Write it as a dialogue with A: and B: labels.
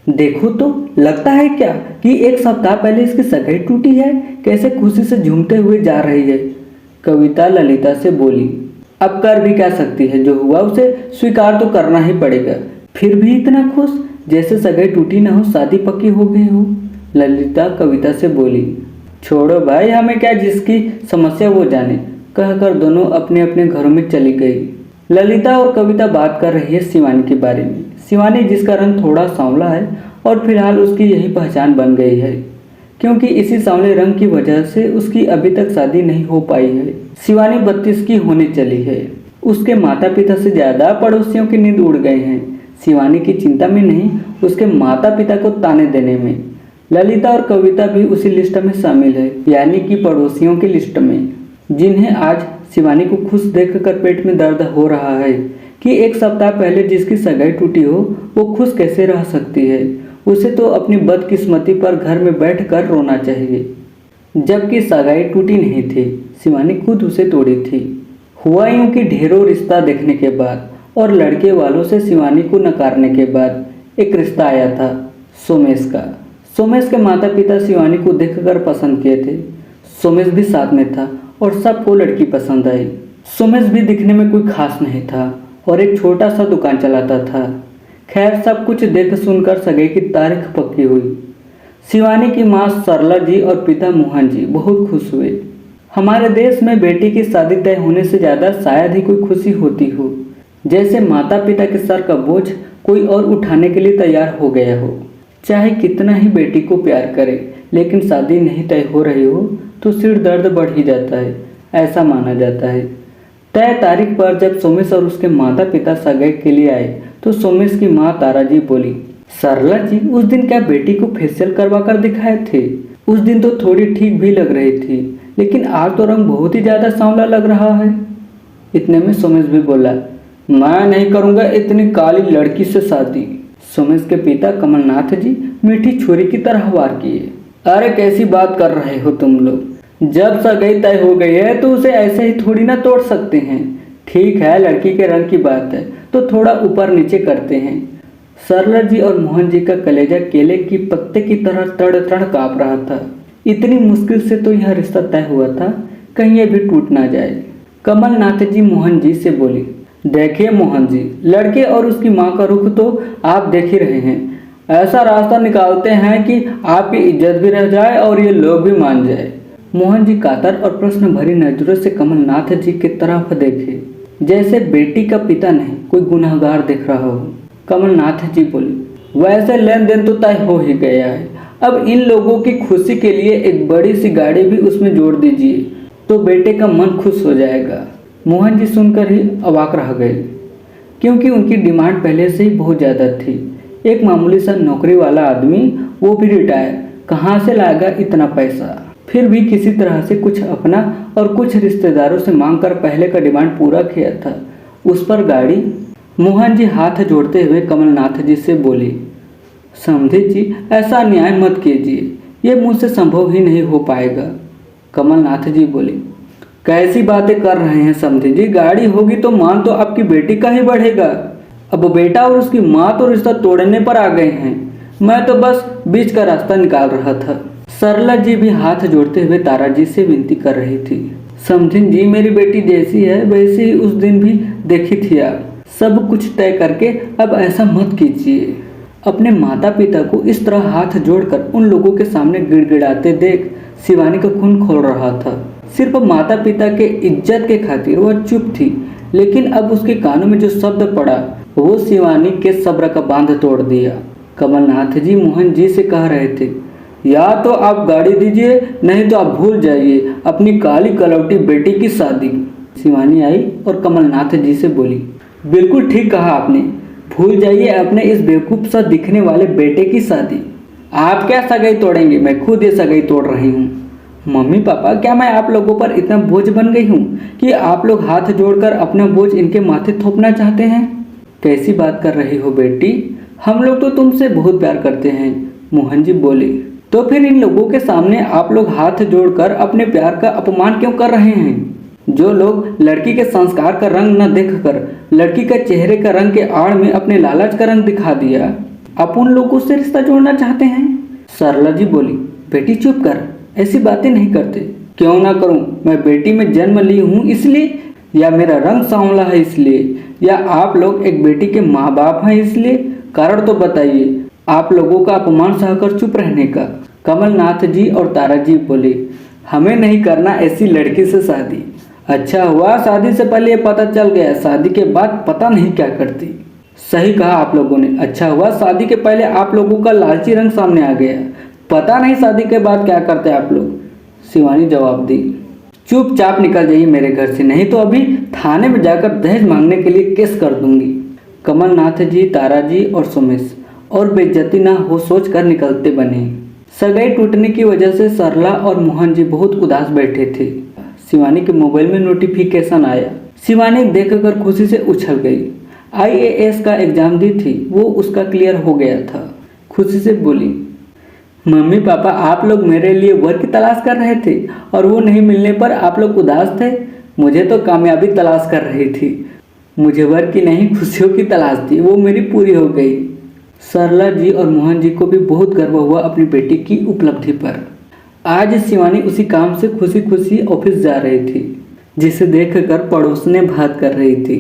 A: देखो तो लगता है क्या कि एक सप्ताह पहले इसकी सगाई टूटी है। कैसे खुशी से झूमते हुए जा रही है। कविता ललिता से बोली। अब कर भी क्या सकती है, जो हुआ उसे स्वीकार तो करना ही पड़ेगा। फिर भी इतना खुश जैसे सगाई टूटी ना हो, शादी पक्की हो गई हो। ललिता कविता से बोली। छोड़ो भाई, हमें क्या, जिसकी समस्या वो जाने, कहकर दोनों अपने अपने घरों में चली गई। ललिता और कविता बात कर रही है शिवानी के बारे में। शिवानी जिसका रंग थोड़ा सांवला है और फिलहाल उसकी यही पहचान बन गई है, क्योंकि इसी सांवले रंग की वजह से उसकी अभी तक शादी नहीं हो पाई है। शिवानी 32 की होने चली है। उसके माता पिता से ज्यादा पड़ोसियों की नींद उड़ गए हैं। शिवानी की चिंता में नहीं, उसके माता पिता को ताने देने में। ललिता और कविता भी उसी लिस्ट में शामिल है, यानी कि पड़ोसियों की लिस्ट में, जिन्हें आज शिवानी को खुश देखकर पेट में दर्द हो रहा है कि एक सप्ताह पहले जिसकी सगाई टूटी हो वो खुश कैसे रह सकती है। उसे तो अपनी बदकिस्मती पर घर में बैठकर रोना चाहिए, जबकि सगाई टूटी नहीं थी, शिवानी खुद उसे तोड़ी थी। हुआ यूं कि ढेरों रिश्ता देखने के बाद और लड़के वालों से शिवानी को नकारने के बाद एक रिश्ता आया था सोमेश का। सोमेश के माता पिता शिवानी को देखकर पसंद किए थे। सोमेश भी साथ में था और सबको लड़की पसंद आई। सोमेश भी दिखने में कोई खास नहीं था और एक छोटा सा दुकान चलाता था। खैर, सब कुछ देख सुनकर सगाई की तारीख पक्की हुई। शिवानी की माँ सरला जी और पिता मोहन जी बहुत खुश हुए। हमारे देश में बेटी की शादी तय होने से ज़्यादा शायद ही कोई खुशी होती हो, जैसे माता पिता के सर का बोझ कोई और उठाने के लिए तैयार हो गया हो। चाहे कितना ही बेटी को प्यार करे, लेकिन शादी नहीं तय हो रही हो तो सिर दर्द बढ़ ही जाता है, ऐसा माना जाता है। तय तारीख पर जब सोमेश और उसके माता पिता सगाई के लिए आए तो सोमेश की माँ तारा जी बोली, सरला जी, उस दिन क्या बेटी को फेशियल करवा कर दिखाए थे? उस दिन तो थोड़ी ठीक भी लग रही थी, लेकिन आज तो रंग बहुत ही ज़्यादा सांवला लग रहा है। इतने में सोमेश भी बोला, मैं नहीं करूँगा इतनी काली लड़की से शादी। सोमेश के पिता कमलनाथ जी मीठी छुरी की तरह वार किए। अरे कैसी बात कर रहे हो तुम लोग, जब सगाई तय हो गई है तो उसे ऐसे ही थोड़ी ना तोड़ सकते हैं। ठीक है, लड़की के रंग की बात है तो थोड़ा ऊपर नीचे करते हैं। सरला जी और मोहन जी का कलेजा केले की पत्ते की तरह तड़ तड़ काँप रहा था। इतनी मुश्किल से तो यह रिश्ता तय हुआ था, कहीं ये भी टूट ना जाए। कमलनाथ जी मोहन जी से बोली, देखिए मोहन जी, लड़के और उसकी माँ का रुख तो आप देख ही रहे हैं। ऐसा रास्ता निकालते हैं कि आपकी इज्जत भी रह जाए और ये लोग भी मान जाए। मोहन जी कातर और प्रश्न भरी नजरों से कमलनाथ जी की तरफ देखे, जैसे बेटी का पिता नहीं कोई गुनहगार दिख रहा हो। कमलनाथ जी बोले, वैसे लेन देन तो तय हो ही गया है, अब इन लोगों की खुशी के लिए एक बड़ी सी गाड़ी भी उसमें जोड़ दीजिए तो बेटे का मन खुश हो जाएगा। मोहन जी सुनकर ही अवाक रह गए, क्योंकि उनकी डिमांड पहले से ही बहुत ज़्यादा थी। एक मामूली सा नौकरी वाला आदमी, वो भी रिटायर, कहाँ से लाएगा इतना पैसा? फिर भी किसी तरह से कुछ अपना और कुछ रिश्तेदारों से मांगकर पहले का डिमांड पूरा किया था, उस पर गाड़ी। मोहन जी हाथ जोड़ते हुए कमलनाथ जी से बोले, समझे जी, ऐसा अन्याय मत कीजिए, ये मुझसे संभव ही नहीं हो पाएगा। कमलनाथ जी बोले, कैसी बातें कर रहे हैं समझे जी, गाड़ी होगी तो मान तो आपकी बेटी का ही बढ़ेगा। अब बेटा और उसकी माँ तो रिश्ता तोड़ने पर आ गए हैं, मैं तो बस बीच का रास्ता निकाल रहा था। सरला जी भी हाथ जोड़ते हुए तारा जी से विनती कर रही थी, समझिन जी, मेरी बेटी जैसी है वैसे ही उस दिन भी देखी थी आप। सब कुछ तय करके अब ऐसा मत कीजिए। अपने माता पिता को इस तरह हाथ जोड़कर उन लोगों के सामने गिड़गिड़ाते देख शिवानी का खून खोल रहा था। सिर्फ माता पिता के इज्जत के खातिर वह चुप थी, लेकिन अब उसके कानों में जो शब्द पड़ा वो शिवानी के सब्र का बांध तोड़ दिया। कमलनाथ जी मोहन जी से कह रहे थे, या तो आप गाड़ी दीजिए, नहीं तो आप भूल जाइए अपनी काली कलौटी बेटी की शादी। शिवानी आई और कमलनाथ जी से बोली, बिल्कुल ठीक कहा आपने, भूल जाइए अपने इस बेवकूफ़ सा दिखने वाले बेटे की शादी। आप क्या सगाई तोड़ेंगे, मैं खुद ये सगाई तोड़ रही हूँ। मम्मी पापा, क्या मैं आप लोगों पर इतना बोझ बन गई हूँ कि आप लोग हाथ जोड़कर अपना बोझ इनके माथे थोपना चाहते हैं? कैसी बात कर रही हो बेटी, हम लोग तो तुमसे बहुत प्यार करते हैं। मोहन जी बोले, तो फिर इन लोगों के सामने आप लोग हाथ जोड़कर अपने प्यार का अपमान क्यों कर रहे हैं? जो लोग लड़की के संस्कार का रंग न देखकर लड़की का चेहरे का रंग के आड़ में अपने लालच का रंग दिखा दिया, आप उन लोगों से रिश्ता जोड़ना चाहते हैं? सरला जी बोली, बेटी चुप कर, ऐसी बातें नहीं करते। क्यों ना करूं? मैं बेटी में जन्म ली हूं इसलिए, या मेरा रंग सांवला है इसलिए, या आप लोग एक बेटी के माँ बाप हैं इसलिए? कारण तो बताइए। आप लोगों का अपमान सहकर चुप रहने का। कमलनाथ जी और तारा जी बोले, हमें नहीं करना ऐसी लड़की से शादी। अच्छा हुआ शादी से पहले ये पता चल गया, शादी के बाद पता नहीं क्या करती। सही कहा आप लोगों ने, अच्छा हुआ शादी के पहले आप लोगों का लालची रंग सामने आ गया, पता नहीं शादी के बाद क्या करते आप लोग। शिवानी जवाब दी, चुपचाप निकल जाइए मेरे घर से, नहीं तो अभी थाने में जाकर दहेज मांगने के लिए केस कर दूंगी। कमलनाथ जी, तारा जी और सुमेश और बेइज्जती ना हो सोच कर निकलते बने। सगाई टूटने की वजह से सरला और मोहन जी बहुत उदास बैठे थे। शिवानी के मोबाइल में नोटिफिकेशन आया। शिवानी देखकर खुशी से उछल गई। IAS का एग्जाम दी थी, वो उसका क्लियर हो गया था। खुशी से बोली, मम्मी पापा आप लोग मेरे लिए वर की तलाश कर रहे थे और वो नहीं मिलने पर आप लोग उदास थे। मुझे तो कामयाबी तलाश कर रही थी, मुझे वर की नहीं खुशियों की तलाश थी, वो मेरी पूरी हो गई। सरला जी और मोहन जी को भी बहुत गर्व हुआ अपनी बेटी की उपलब्धि पर। आज शिवानी उसी काम से खुशी खुशी ऑफिस जा रही थी, जिसे देखकर पड़ोसनें बात कर रही थी।